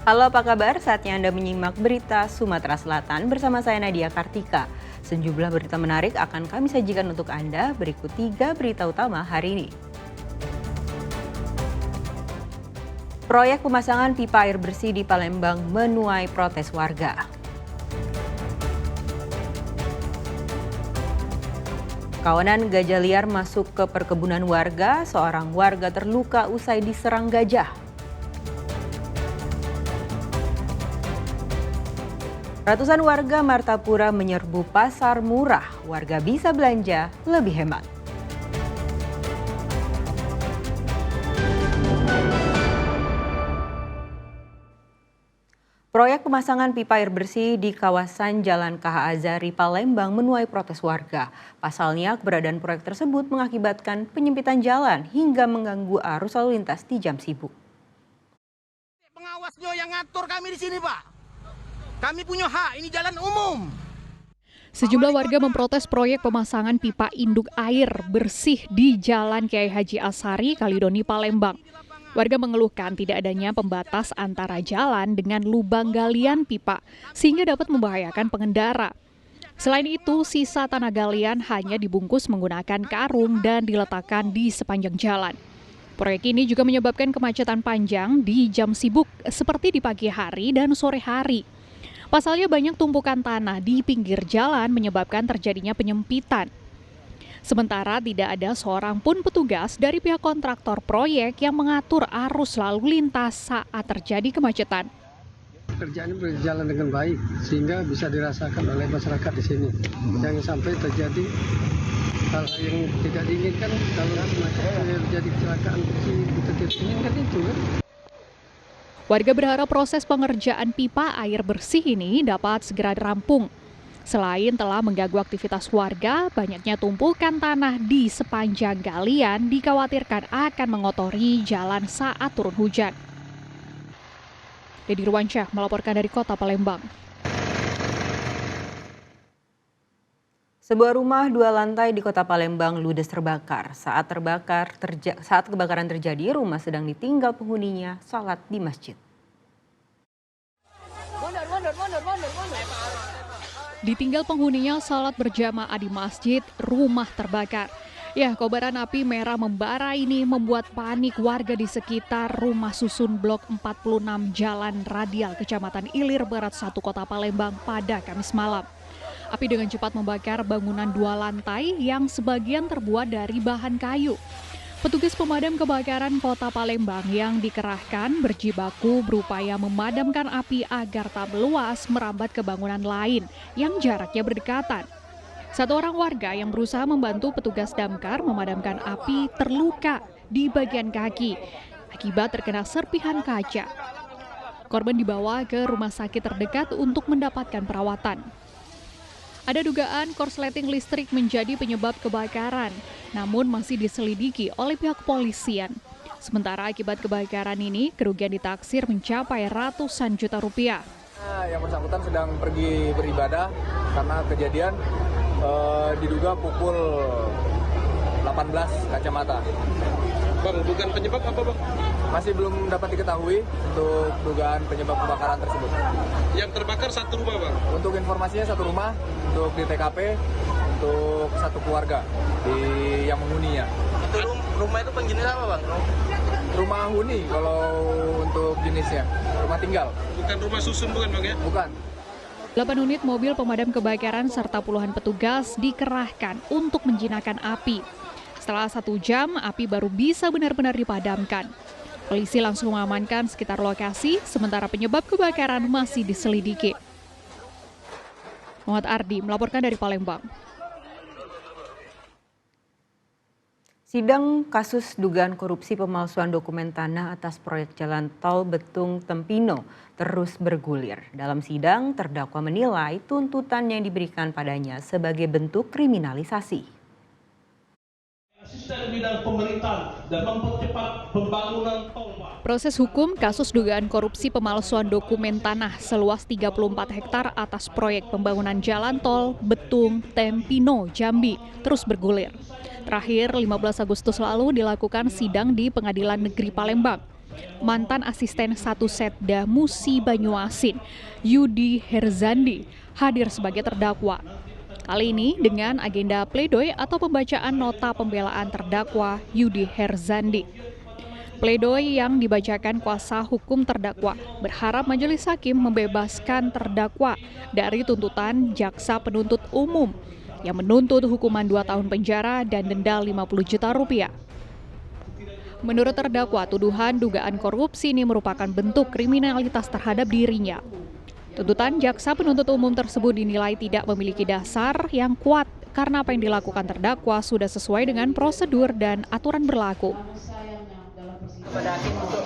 Halo, apa kabar? Saatnya Anda menyimak berita Sumatera Selatan bersama saya Nadia Kartika. Sejumlah berita menarik akan kami sajikan untuk Anda. Berikut 3 berita utama hari ini. Proyek pemasangan pipa air bersih di Palembang menuai protes warga. Kawanan gajah liar masuk ke perkebunan warga, seorang warga terluka usai diserang gajah. Ratusan warga Martapura menyerbu pasar murah, warga bisa belanja lebih hemat. Proyek pemasangan pipa air bersih di kawasan Jalan KH Azhari Palembang menuai protes warga. Pasalnya, keberadaan proyek tersebut mengakibatkan penyempitan jalan hingga mengganggu arus lalu lintas di jam sibuk. Pengawasnya yang ngatur kami di sini, Pak. Kami punya hak, ini jalan umum. Sejumlah warga memprotes proyek pemasangan pipa induk air bersih di Jalan Kiai Haji Asari, Kalidoni, Palembang. Warga mengeluhkan tidak adanya pembatas antara jalan dengan lubang galian pipa, sehingga dapat membahayakan pengendara. Selain itu, sisa tanah galian hanya dibungkus menggunakan karung dan diletakkan di sepanjang jalan. Proyek ini juga menyebabkan kemacetan panjang di jam sibuk seperti di pagi hari dan sore hari. Pasalnya banyak tumpukan tanah di pinggir jalan menyebabkan terjadinya penyempitan. Sementara tidak ada seorang pun petugas dari pihak kontraktor proyek yang mengatur arus lalu lintas saat terjadi kemacetan. Kerjaan ini berjalan dengan baik sehingga bisa dirasakan oleh masyarakat di sini. Jangan sampai terjadi hal-hal yang tidak diinginkan kalau terjadi kecelakaan kita tidak inginkan itu kan. Warga berharap proses pengerjaan pipa air bersih ini dapat segera rampung. Selain telah mengganggu aktivitas warga, banyaknya tumpukan tanah di sepanjang galian dikhawatirkan akan mengotori jalan saat turun hujan. Dedi Ruwansyah melaporkan dari Kota Palembang. Sebuah rumah 2 lantai di Kota Palembang ludes terbakar. Saat kebakaran terjadi, rumah sedang ditinggal penghuninya salat di masjid. Ditinggal penghuninya salat berjamaah di masjid, rumah terbakar. Ya, kobaran api merah membara ini membuat panik warga di sekitar rumah susun blok 46 Jalan Radial, Kecamatan Ilir Barat 1 Kota Palembang pada Kamis malam. Api dengan cepat membakar bangunan 2 lantai yang sebagian terbuat dari bahan kayu. Petugas pemadam kebakaran Kota Palembang yang dikerahkan berjibaku berupaya memadamkan api agar tak meluas merambat ke bangunan lain yang jaraknya berdekatan. 1 orang warga yang berusaha membantu petugas damkar memadamkan api terluka di bagian kaki akibat terkena serpihan kaca. Korban dibawa ke rumah sakit terdekat untuk mendapatkan perawatan. Ada dugaan korsleting listrik menjadi penyebab kebakaran, namun masih diselidiki oleh pihak kepolisian. Sementara akibat kebakaran ini, kerugian ditaksir mencapai ratusan juta rupiah. Yang bersangkutan sedang pergi beribadah karena kejadian diduga pukul 18 kacamata. Bang, bukan penyebab apa, Bang? Masih belum dapat diketahui untuk dugaan penyebab kebakaran tersebut. Yang terbakar 1 rumah, Bang? Untuk informasinya 1 rumah, untuk di TKP, untuk 1 keluarga yang menghuninya. Itu rumah itu penjenis apa, Bang? Rumah huni kalau untuk jenisnya, rumah tinggal. Bukan rumah susun, bukan, Bang, ya? Bukan. 8 unit mobil pemadam kebakaran serta puluhan petugas dikerahkan untuk menjinakkan api. Setelah 1 jam, api baru bisa benar-benar dipadamkan. Polisi langsung mengamankan sekitar lokasi, sementara penyebab kebakaran masih diselidiki. Muhammad Ardi melaporkan dari Palembang. Sidang kasus dugaan korupsi pemalsuan dokumen tanah atas proyek jalan tol Betung Tempino terus bergulir. Dalam sidang, terdakwa menilai tuntutan yang diberikan padanya sebagai bentuk kriminalisasi. Asisten bidang pemerintahan dan mempercepat pembangunan tol. Proses hukum kasus dugaan korupsi pemalsuan dokumen tanah seluas 34 hektar atas proyek pembangunan jalan tol Betung Tempino, Jambi terus bergulir. Terakhir 15 Agustus lalu dilakukan sidang di Pengadilan Negeri Palembang. mantan asisten satu Setda Musi Banyuasin, Yudi Herzandi, hadir sebagai terdakwa. Kali ini dengan agenda pledoi atau pembacaan nota pembelaan terdakwa Yudi Herzandi. Pledoi yang dibacakan kuasa hukum terdakwa berharap majelis hakim membebaskan terdakwa dari tuntutan jaksa penuntut umum yang menuntut hukuman 2 tahun penjara dan denda 50 juta rupiah. Menurut terdakwa, tuduhan dugaan korupsi ini merupakan bentuk kriminalitas terhadap dirinya. Tuntutan jaksa penuntut umum tersebut dinilai tidak memiliki dasar yang kuat karena apa yang dilakukan terdakwa sudah sesuai dengan prosedur dan aturan berlaku. Pada hakim untuk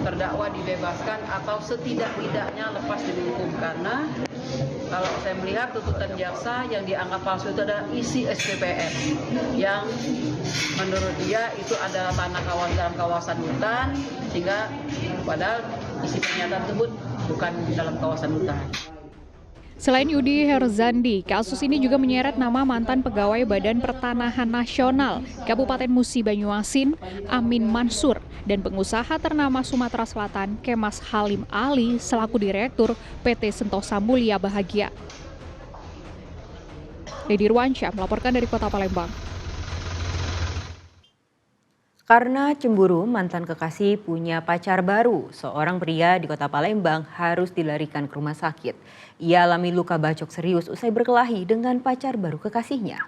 terdakwa dibebaskan atau setidak-tidaknya lepas dari hukum, karena kalau saya melihat tuntutan jaksa yang dianggap palsu itu adalah isi SPPN yang menurut dia itu adalah tanah dalam kawasan hutan, sehingga padahal isi pernyataan tersebut bukan dalam kawasan hutan. Selain Yudi Herzandi, kasus ini juga menyeret nama mantan pegawai Badan Pertanahan Nasional Kabupaten Musi Banyuasin, Amin Mansur, dan pengusaha ternama Sumatera Selatan, Kemas Halim Ali, selaku Direktur PT Sentosa Mulia Bahagia. Lady Ruansyah melaporkan dari Kota Palembang. Karena cemburu, mantan kekasih punya pacar baru. Seorang pria di Kota Palembang harus dilarikan ke rumah sakit. Ia alami luka bacok serius usai berkelahi dengan pacar baru kekasihnya.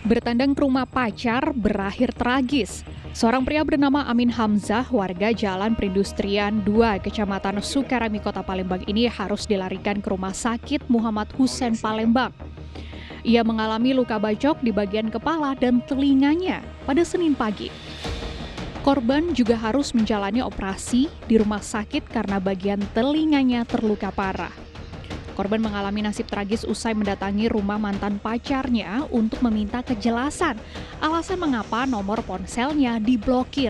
Bertandang ke rumah pacar berakhir tragis. Seorang pria bernama Amin Hamzah, warga Jalan Perindustrian 2, Kecamatan Sukarami, Kota Palembang ini harus dilarikan ke Rumah Sakit Muhammad Hussein Palembang. Ia mengalami luka bacok di bagian kepala dan telinganya pada Senin pagi. Korban juga harus menjalani operasi di rumah sakit karena bagian telinganya terluka parah. Korban mengalami nasib tragis usai mendatangi rumah mantan pacarnya untuk meminta kejelasan alasan mengapa nomor ponselnya diblokir.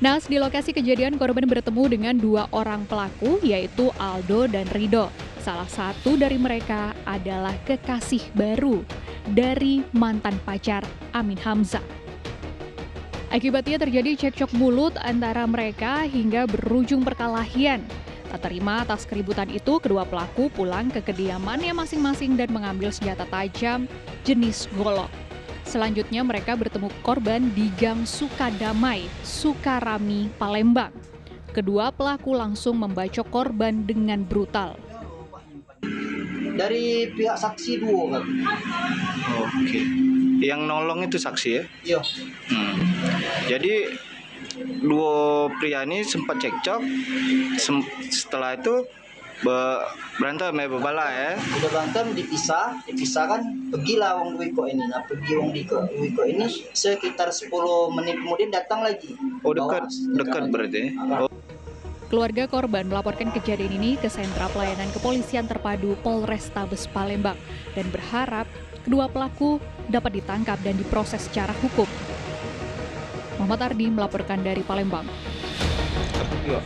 Nah, di lokasi kejadian korban bertemu dengan 2 orang pelaku, yaitu Aldo dan Rido. Salah satu dari mereka adalah kekasih baru dari mantan pacar Amin Hamzah. Akibatnya terjadi cekcok mulut antara mereka hingga berujung perkelahian. Tak terima atas keributan itu, kedua pelaku pulang ke kediamannya masing-masing dan mengambil senjata tajam jenis golok. Selanjutnya mereka bertemu korban di Gang Sukadamai, Sukarami, Palembang. Kedua pelaku langsung membacok korban dengan brutal. Dari pihak saksi 2 kan. Oke. Yang nolong itu saksi ya? Iya. Jadi 2 pria ini sempat cekcok. Setelah itu berantem berbala ya. Udah berantem dipisah kan pergilah wong Wiko ini. Nah, pergi wong Wiko ini sekitar 10 menit kemudian datang lagi. Oh, dekat berarti. Oh. Keluarga korban melaporkan kejadian ini ke Sentra Pelayanan Kepolisian Terpadu Polrestabes Palembang dan berharap kedua pelaku dapat ditangkap dan diproses secara hukum. Muhammad Ardi melaporkan dari Palembang. Iya.